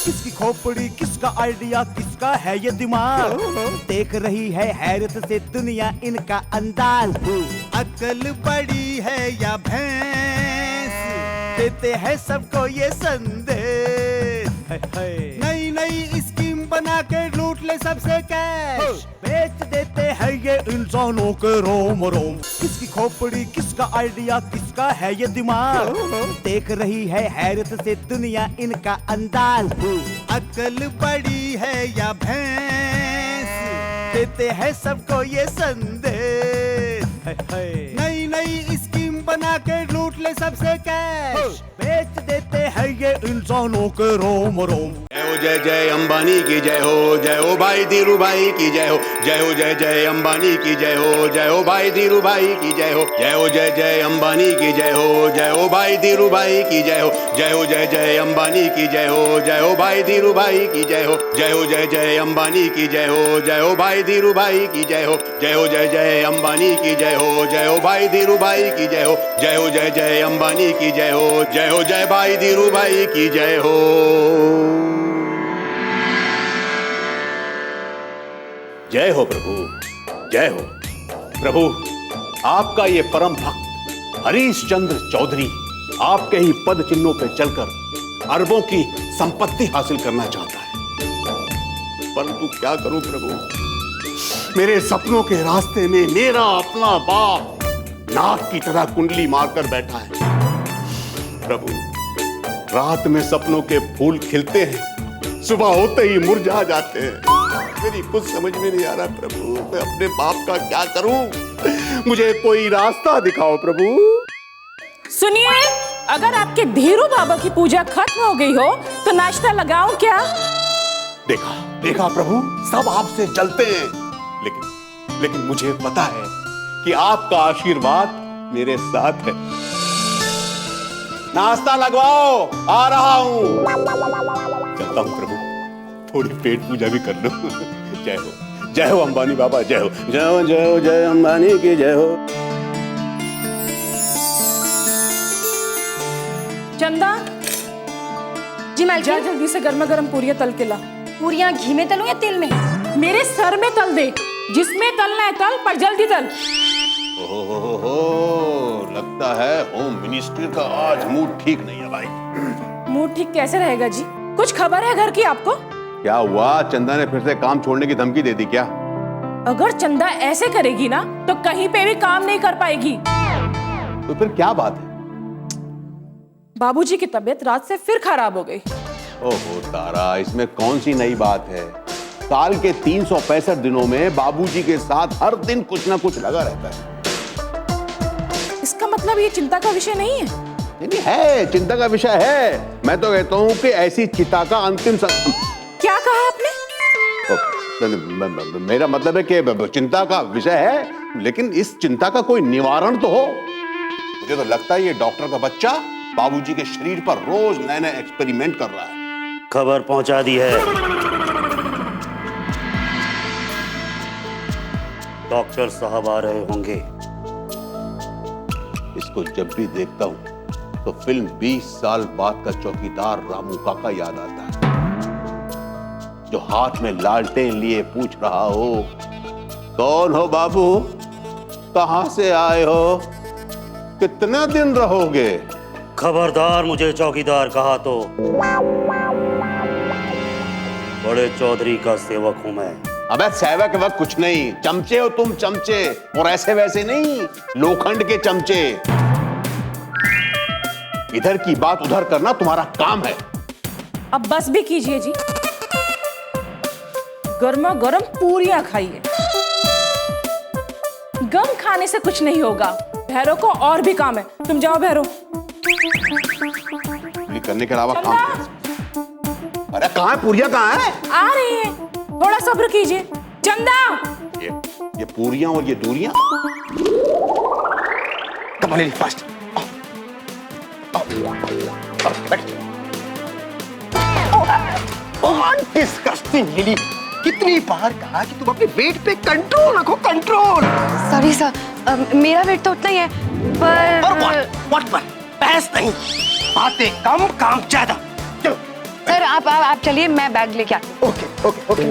किसकी खोपड़ी, किसका आइडिया, किसका है ये दिमाग। देख रही है हैरत से दुनिया इनका अंदाज। अकल बड़ी है या भैंस, देते हैं सबको ये संदेश। नई नई स्कीम बना के लूट ले सबसे कैश। बेच देते हैं ये इंसानों के रोम रोम। किसकी खोपड़ी, किसका आइडिया, किसका है ये दिमाग। देख रही है हैरत से दुनिया इनका अंदाज। अकल बड़ी है या भैंस, देते हैं सबको ये संदेश। नई नई स्कीम बना के लूट ले सबसे कैश। बेच देते हैं ये इंसानों के रोम रोम। जय जय अंबानी की जय हो भाई धीरू भाई की जय हो जय जय अंबानी की जय हो भाई धीरू भाई की जय हो जय जय अंबानी की जय हो भाई धीरू भाई की जय हो जय जय अंबानी की जय हो भाई धीरू भाई की जय हो जय जय अंबानी की जय हो भाई धीरू भाई की जय हो जय जय अंबानी की जय हो भाई धीरू भाई की जय हो जय जय अंबानी की जय हो जय भाई धीरू भाई की जय हो। जय हो प्रभु, जय हो प्रभु। आपका ये परम भक्त हरीश चंद्र चौधरी आपके ही पद चिन्हों पे चलकर अरबों की संपत्ति हासिल करना चाहता है, परंतु क्या करूं प्रभु, मेरे सपनों के रास्ते में मेरा अपना बाप नाग की तरह कुंडली मारकर बैठा है। प्रभु, रात में सपनों के फूल खिलते हैं, सुबह होते ही मुरझा जाते हैं। मेरी कुछ समझ में नहीं आ रहा प्रभु, मैं अपने बाप का क्या करूं, मुझे कोई रास्ता दिखाओ प्रभु। सुनिए, अगर आपके धीरू बाबा की पूजा खत्म हो गई हो तो नाश्ता लगाऊं क्या? देखा देखा प्रभु, सब आपसे चलते हैं, लेकिन मुझे पता है कि आपका आशीर्वाद मेरे साथ है। नाश्ता लगवाओ, आ रहा हूं। चलता हूं प्रभु, थोड़ी पेट पूजा भी कर लो। जय हो अंबानी बाबा, जय हो जय अंबानी की जय हो। चंदा जी मालकिन। जा जल्दी से गर्मा गर्म पूरियां तल के ला। पूरियां घी में तलूं या तेल में? मेरे सर में तल दे, जिसमें तलना है तल, पर जल्दी तल। ओहो, लगता है होम मिनिस्टर का आज मूड ठीक नहीं है भाई। मूड ठीक कैसे रहेगा जी? कुछ खबर है घर की आपको? क्या हुआ, चंदा ने फिर से काम छोड़ने की धमकी दे दी क्या? अगर चंदा ऐसे करेगी ना तो कहीं पे भी काम नहीं कर पाएगी। तो फिर क्या बात है? बाबूजी की तबीयत रात से फिर खराब हो गई। ओहो तारा, इसमें कौन सी नई बात है? साल के 365 दिनों में बाबूजी के साथ हर दिन कुछ ना कुछ लगा रहता है। इसका मतलब ये चिंता का विषय नहीं है? नहीं है, चिंता का विषय है। मैं तो कहता हूँ कि ऐसी चिता का अंतिम क्या कहा आपने? मेरा मतलब है कि चिंता का विषय है, लेकिन इस चिंता का कोई निवारण तो हो। मुझे तो लगता है ये डॉक्टर का बच्चा बाबूजी के शरीर पर रोज नए नए एक्सपेरिमेंट कर रहा है। खबर पहुंचा दी है, डॉक्टर साहब आ रहे होंगे। इसको जब भी देखता हूं तो फिल्म 20 साल बाद का चौकीदार रामू काका याद आता है, जो हाथ में लालटेन लिए पूछ रहा हो, कौन हो बाबू, कहां से आए हो, कितने दिन रहोगे? खबरदार, मुझे चौकीदार कहा तो बड़े चौधरी का सेवक हूं मैं। अबे सेवक वक्त कुछ नहीं, चमचे हो तुम, चमचे, और ऐसे वैसे नहीं, लोखंड के चमचे। इधर की बात उधर करना तुम्हारा काम है। अब बस भी कीजिए जी, गर्मा गर्म पूरियां खाइए। गम खाने से कुछ नहीं होगा, भैरव को और भी काम है। तुम जाओ भैरव। करने के अलावा काम। अरे कहाँ है पूरियां, कहाँ है? आ रही है, थोड़ा सब्र कीजिए। चंदा, ये पूरियां और ये दूरियां। कमाल, फास्ट डिस्गस्टिंग लिली, कितनी बार कहा कि तुम अपने वेट पे कंट्रोल रखो, कंट्रोल। सॉरी सर, मेरा वेट तो उतना ही है, पर बहस नहीं, बातें कम काम ज्यादा। सर आप चलिए, मैं बैग लेके आती हूँ। Okay okay okay.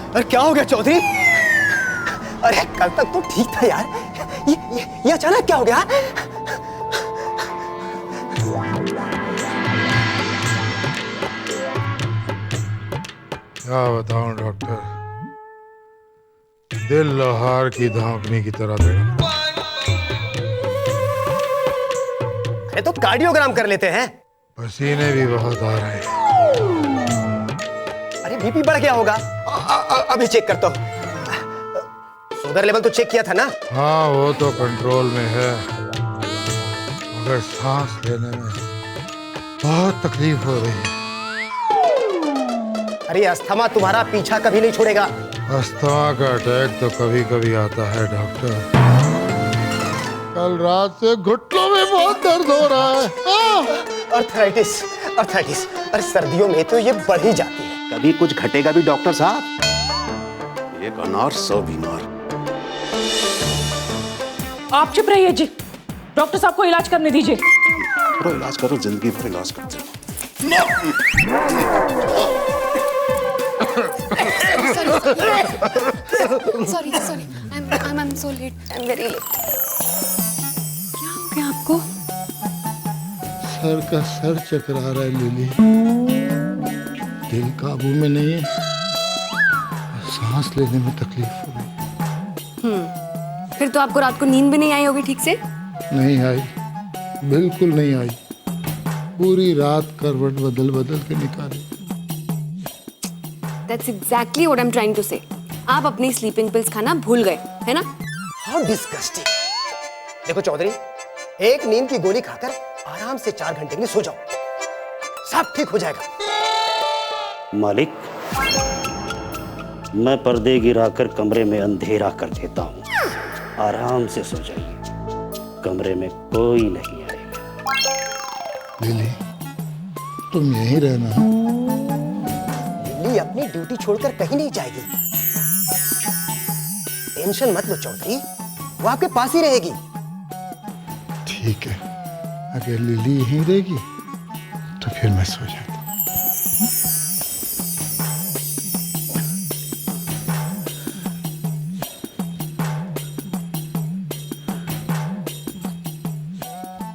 अरे क्या हो गया चौधरी? अरे कल तक तो ठीक था यार, ये अचानक क्या हो गया? क्या बताऊं डॉक्टर, दिल लोहार की धौंकनी की तरह धड़क। अरे तो कार्डियोग्राम कर लेते हैं। पसीने भी बहुत आ रहे हैं। अरे बीपी बढ़ गया होगा, अभी चेक करता हूँ। शुगर लेवल तो चेक किया था ना? हाँ वो तो कंट्रोल में है, मगर सांस लेने में बहुत तकलीफ हो रही है। अरे अस्थमा तुम्हारा पीछा कभी नहीं छोड़ेगा। अस्थमा का अटैक तो कभी कभी आता है डॉक्टर। कल रात से घुटनों में बहुत दर्द हो रहा है। Arthritis, arthritis. अरे सर्दियों में तो ये बढ़ ही जाती है। कभी कुछ घटेगा भी डॉक्टर साहब, एक अनार 100 बीमार। आप चुप रहिए जी, डॉक्टर साहब को इलाज करने दीजिए। करो इलाज करो, जिंदगी भर इलाज करते रहो। Sorry sorry, I am so late, I am very late. क्या हो गया आपको? सर का सर चकरा रहा है लिली, दिल काबू में नहीं है, सांस लेने में तकलीफ हो रही। फिर तो आपको रात को नींद भी नहीं आई होगी ठीक से? नहीं आई, बिल्कुल नहीं आई। पूरी रात करवट बदल बदल के निकाली। That's exactly what I'm trying to say. आप अपनी स्लीपिंग पिल्स खाना भूल गए, है ना? How disgusting. देखो चौधरी, एक नींद की गोली खाकर आराम से 4 घंटे में सो जाओ, सब ठीक हो जाएगा। मालिक, मैं पर्दे गिराकर कमरे में अंधेरा कर देता हूँ, आराम से सो जाइए, कमरे में कोई नहीं आएगा। लिली, तुम यहीं रहना। लिली अपनी ड्यूटी छोड़कर कहीं नहीं जाएगी। टेंशन मत लो चौधरी, वो आपके पास ही रहेगी। ठीक है, अगर लिली यहीं रहेगी तो फिर मैं सो जाता।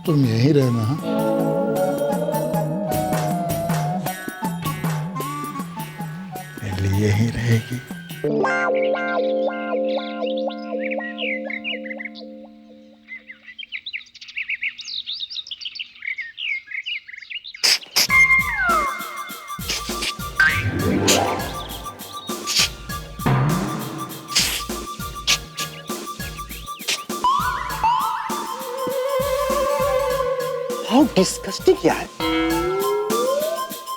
तुम यहीं रहना। हाँ? लिली यहीं रहेगी। How disgusting यार।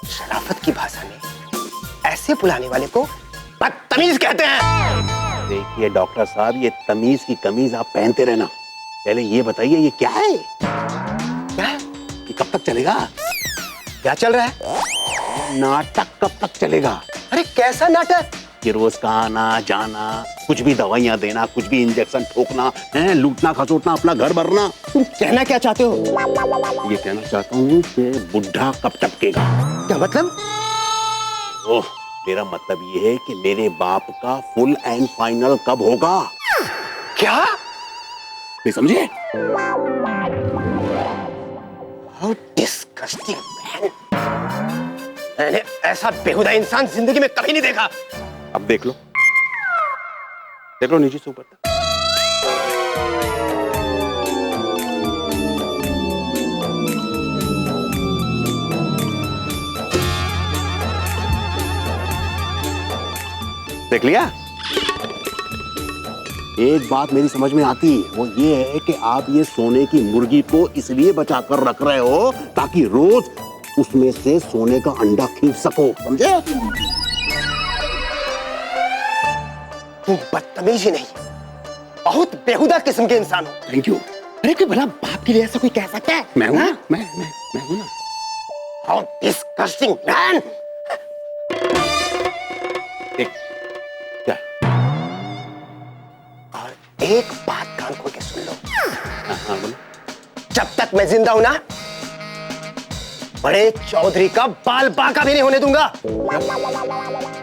शराफत की भाषा में ऐसे बुलाने वाले को बदतमीज कहते हैं। देखिए डॉक्टर साहब, ये तमीज की कमीज आप पहनते रहना। पहले ये बताइए ये क्या है? क्या? ये कब तक चलेगा? क्या चल रहा है? नाटक कब तक चलेगा? अरे कैसा नाटक? कि रोज का आना जाना, कुछ भी दवाइयां देना, कुछ भी इंजेक्शन ठोकना, है लूटना खसोटना, अपना घर भरना। तुम कहना क्या चाहते हो? ये कहना चाहता हूँ कि बुढ़ा कब टपकेगा। क्या मतलब? ओह, मेरा मतलब ये है कि मेरे बाप का फुल एंड फाइनल कब होगा। क्या? नहीं समझे? How disgusting man। मैंने ऐसा बेहुदा इंसान जिंदगी में कभी नहीं देखा। अब देख लो नीचे से ऊपर तक। देख लिया? एक बात मेरी समझ में आती, वो ये है कि आप ये सोने की मुर्गी को इसलिए बचा कर रख रहे हो ताकि रोज उसमें से सोने का अंडा खींच सको, समझे? तू बदतमीज ही नहीं, बहुत बेहुदा किस्म के इंसान हो। Thank you. अरे कोई भला बाप के लिए ऐसा कोई कह सकता है? मैं हूं ना, मैं हूं ना। How disgusting man! एक क्या? और एक बात कान खोल के सुन लो। हाँ बोलो। जब तक मैं जिंदा हूं ना, बड़े चौधरी का बाल बांका भी नहीं होने दूंगा।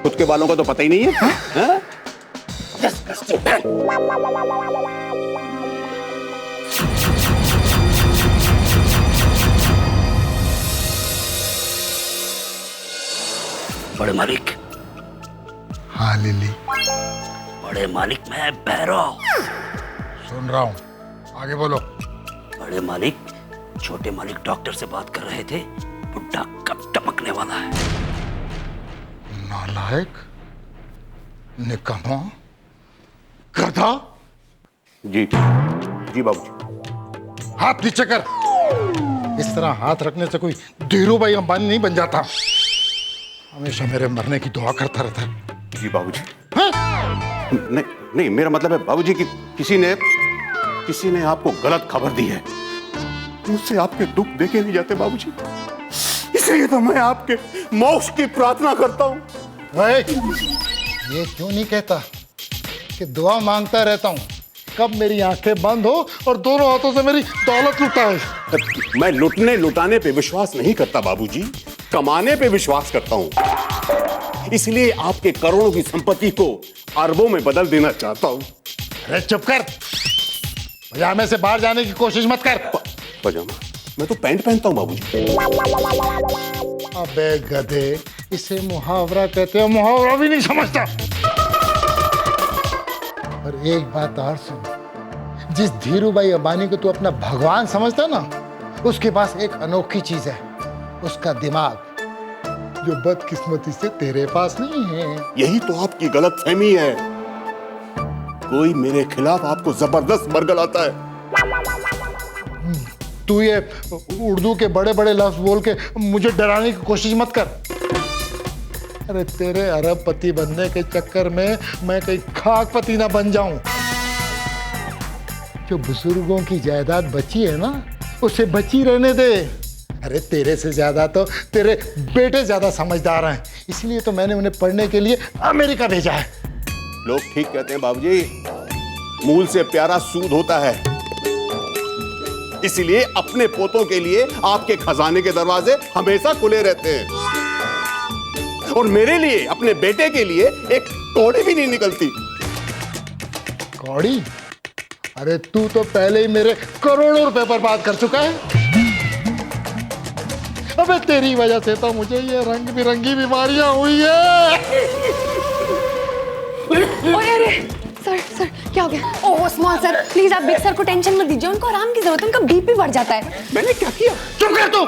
खुद के बालों का तो पता ही नहीं है। हाँ? Disgusting man! बड़े मालिक, हाँ लिली, बड़े मालिक, मैं भैरव। सुन रहा हूँ, आगे बोलो। बड़े मालिक, छोटे मालिक डॉक्टर से बात कर रहे थे, बुड्ढा कब टपकने वाला है। नालायक, निकम्मा, गधा। जी जी बाबूजी। हाथ नीचे कर। इस तरह हाथ रखने से कोई धीरूभाई अंबानी नहीं बन जाता। हमेशा मेरे मरने की दुआ करता रहता है। जी बाबूजी। हाँ? नहीं नहीं, मेरा मतलब है बाबूजी कि किसी ने आपको गलत खबर दी है। मुझसे आपके दुख देखे नहीं जाते बाबूजी, इसलिए तो मैं आपके मोक्ष की प्रार्थना करता हूँ। ये क्यों नहीं कहता कि दुआ मांगता रहता हूँ, कब मेरी आंखें बंद हो और दोनों हाथों से मेरी दौलत लुटाए। मैं लुटने लुटाने पे विश्वास नहीं करता बाबूजी, कमाने पे विश्वास करता हूँ। इसलिए आपके करोड़ों की संपत्ति को अरबों में बदल देना चाहता हूँ। अरे चुप कर, पजामे से बाहर जाने की कोशिश मत कर। पजामा? मैं तो पैंट पहनता हूँ बाबूजी। अबे गधे, इसे मुहावरा कहते हैं, मुहावरा भी नहीं समझता। और एक बात और सुन, जिस धीरूभाई अंबानी को तू अपना भगवान समझता ना, उसके पास एक अनोखी चीज है, उसका दिमाग, जो बदकिस्मती से तेरे पास नहीं है। यही तो आपकी गलतफहमी है। कोई मेरे खिलाफ आपको जबरदस्त बरगलाता है। तू ये उर्दू के बड़े बड़े लफ्ज बोल के मुझे डराने की कोशिश मत कर। अरे तेरे अरबपति बनने के चक्कर में मैं कहीं खाकपति ना बन जाऊं। जो बुजुर्गों की जायदाद बची है ना, उसे बची रहने दे। अरे तेरे से ज्यादा तो तेरे बेटे ज्यादा समझदार हैं, इसलिए तो मैंने उन्हें पढ़ने के लिए अमेरिका भेजा है। लोग ठीक कहते हैं बाबूजी, मूल से प्यारा सूद होता है। इसलिए अपने पोतों के लिए आपके खजाने के दरवाजे हमेशा खुले रहते हैं, और मेरे लिए, अपने बेटे के लिए एक कौड़ी भी नहीं निकलती। कौड़ी? अरे तू तो पहले ही मेरे करोड़ों रुपए बर्बाद कर चुका है। अबे तेरी वजह से तो मुझे ये रंग बिरंगी बीमारियां हुई है। अरे सर सर क्या हो गया? ओह स्मॉल सर, प्लीज आप बिग सर को टेंशन मत दीजिए, उनको आराम की जरूरत है, उनका बीपी बढ़ जाता है। मैंने क्या किया? चुप कर तू।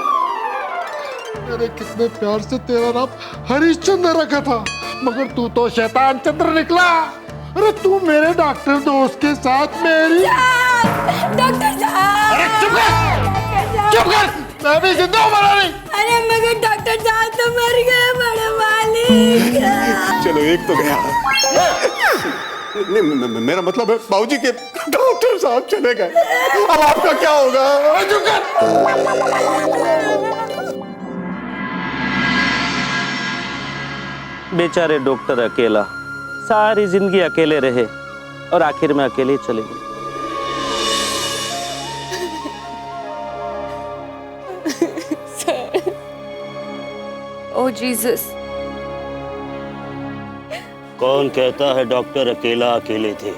मैंने कितने प्यार से तेरा नाम हरिश्चंद्र रखा था, मगर तू तो शैतान चंद्र निकला। अरे तू मेरे डॉक्टर दोस्त के साथ मेरी। डॉक्टर साहब! अरे चुप कर, चुप कर, मैं भी जिंदा हूं, मरा नहीं। अरे मगर डॉक्टर साहब तो मर गए बड़े मालिक। चलो एक तो गया। नहीं, मेरा मतलब है बाबूजी के डॉक्टर साहब चले गए, अब आपका क्या होगा? चुप कर। बेचारे डॉक्टर अकेला, सारी जिंदगी अकेले रहे और आखिर में अकेले ही चले गए। ओह जीसस। कौन कहता है डॉक्टर अकेला अकेले थे?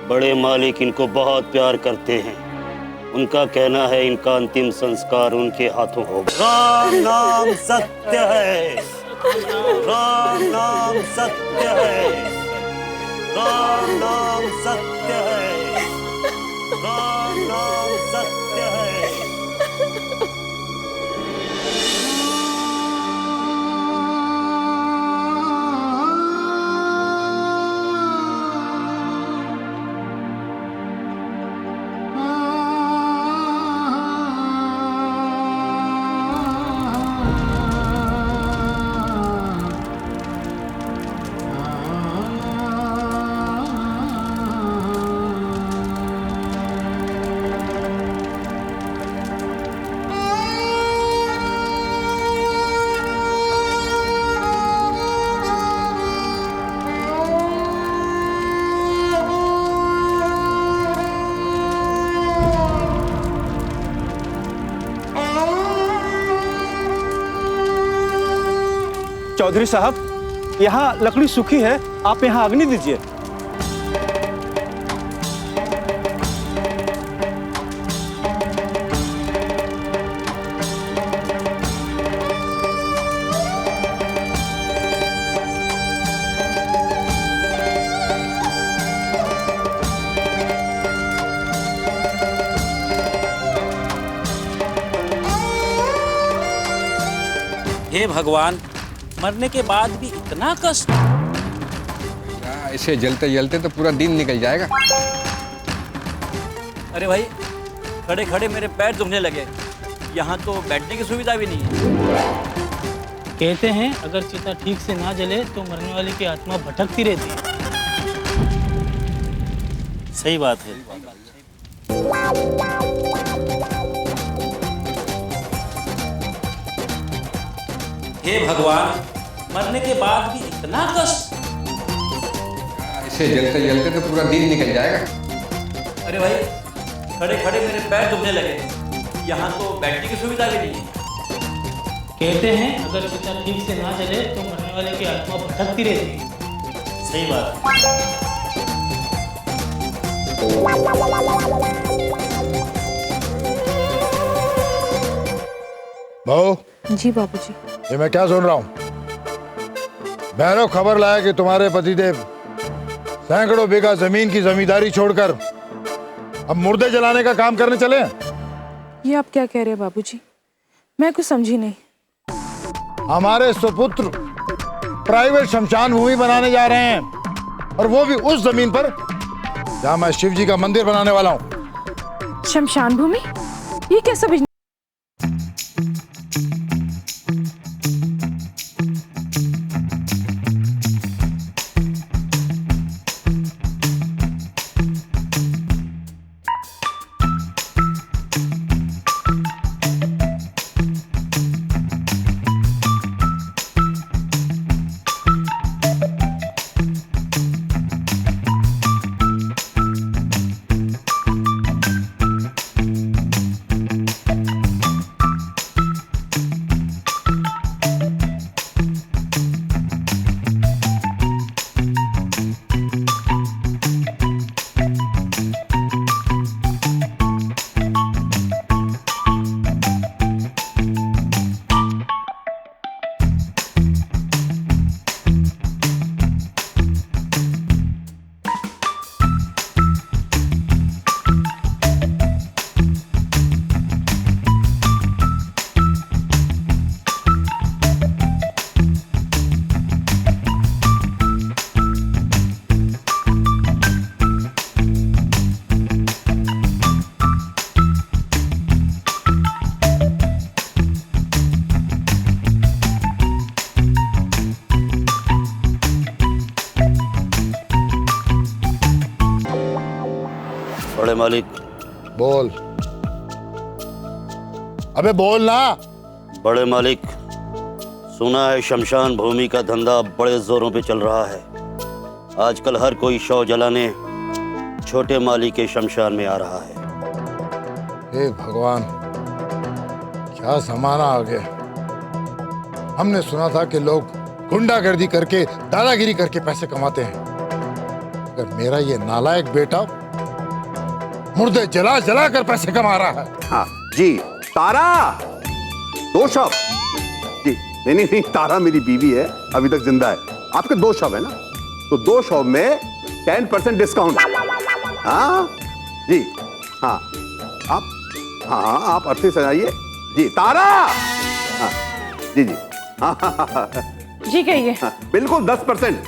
बड़े मालिक इनको बहुत प्यार करते हैं। उनका कहना है इनका अंतिम संस्कार उनके हाथों होगा। राम नाम सत्य है, राम नाम सत्य है, राम नाम सत्य है, राम नाम सत्य है। चौधरी साहब, यहाँ लकड़ी सूखी है, आप यहाँ अग्नि दीजिए। हे भगवान, मरने के बाद भी इतना कष्ट। इसे जलते जलते तो पूरा दिन निकल जाएगा। अरे भाई, खड़े खड़े मेरे पैर दुखने लगे। यहाँ तो बैठने की सुविधा भी नहीं है। कहते हैं अगर चिता ठीक से ना जले तो मरने वाले की आत्मा भटकती रहती है। सही बात है। हे भगवान, मरने के बाद भी इतना कष्ट। इसे जलते जलते तो पूरा दिन निकल जाएगा। अरे भाई, खड़े खड़े मेरे पैर दुखने लगे। यहाँ तो बैठने की सुविधा भी नहीं है। कहते हैं अगर चिता ठीक से ना जले तो मरने वाले की आत्मा भटकती रहती है। सही बात है। बहू जी बाबूजी। ये मैं क्या सुन रहा हूँ? भैरव खबर लाया कि तुम्हारे पतिदेव सैकड़ों बीघा जमीन की जमींदारी छोड़कर अब मुर्दे जलाने का काम करने चले हैं। ये आप क्या कह रहे हैं बाबूजी? मैं कुछ समझी नहीं। हमारे सुपुत्र प्राइवेट शमशान भूमि बनाने जा रहे हैं, और वो भी उस जमीन पर जहां मैं शिव जी का मंदिर बनाने वाला हूँ। शमशान भूमि? ये कैसा बिजनेस? बड़े मालिक। बोल। अबे बोल ना। बड़े मालिक, सुना है शमशान भूमि का धंधा बड़े जोरों पे चल रहा है। आजकल हर कोई शव जलाने छोटे माली के शमशान में आ रहा है। हे भगवान, क्या जमाना आ गया। हमने सुना था कि लोग गुंडागर्दी करके, दादागिरी करके पैसे कमाते हैं। अगर मेरा ये नालायक बेटा मुर्दे जला जला कर पैसे कमा रहा है। हाँ जी, तारा 2 शव। जी नहीं नहीं नहीं, तारा मेरी बीवी है, अभी तक जिंदा है। आपके 2 शव है ना, तो 2 शव में 10% डिस्काउंट। हाँ जी, हाँ आप अर्थी सजाइए जी। तारा, हाँ जी जी, हाँ जी कहिए। बिल्कुल 10%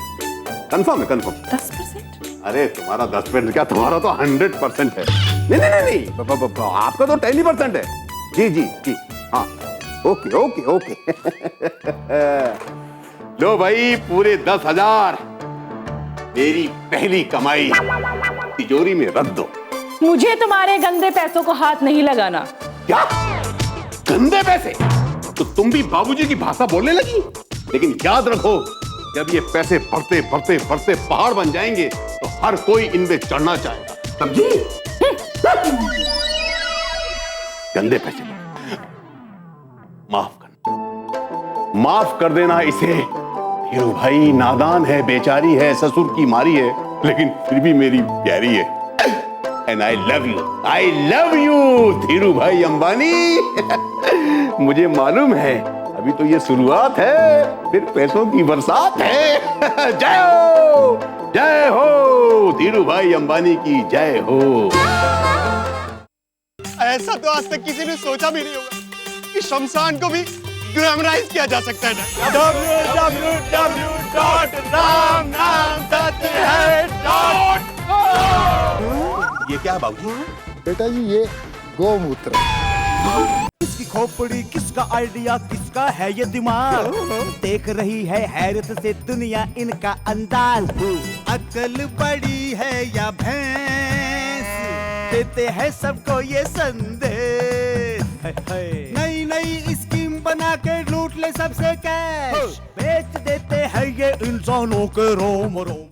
कंफर्म है, कंफर्म। 10%? अरे तुम्हारा 10% क्या, तुम्हारा तो 100% है। नहीं नहीं नहीं, आपका तो 10% है। जी जी जी, हाँ ओके ओके ओके। लो भाई, पूरे 10,000 मेरी पहली कमाई तिजोरी में रख दो। मुझे तुम्हारे गंदे पैसों को हाथ नहीं लगाना। क्या गंदे पैसे? तो तुम भी बाबूजी की भाषा बोलने लगी। लेकिन याद रखो, जब ये पैसे बढ़ते बढ़ते बढ़ते पहाड़ बन जाएंगे तो हर कोई इनमें चढ़ना चाहेगा, समझी? गंदे पैसे माफ करना। माफ कर देना इसे। धीरू भाई नादान है, बेचारी है, ससुर की मारी है, लेकिन फिर भी मेरी प्यारी है। And I love you Dhiru भाई अंबानी। मुझे मालूम है अभी तो ये शुरुआत है, फिर पैसों की बरसात है। जय हो धीरू भाई अंबानी की जय हो। ऐसा तो आज तक किसी ने सोचा भी नहीं होगा कि शमशान को भी ग्लैमराइज किया जा सकता है। ये क्या है बाबूजी? बेटा जी ये गोमूत्र। किसकी खोपड़ी, किसका आइडिया, किसका है ये दिमाग, देख रही है हैरत से दुनिया इनका अंदाज। अकल बड़ी है या भैंस, देते हैं सबको ये संदेश। नई नई स्कीम बना के लूट ले सबसे कैश। बेच देते हैं ये इंसानों के रोम रोम।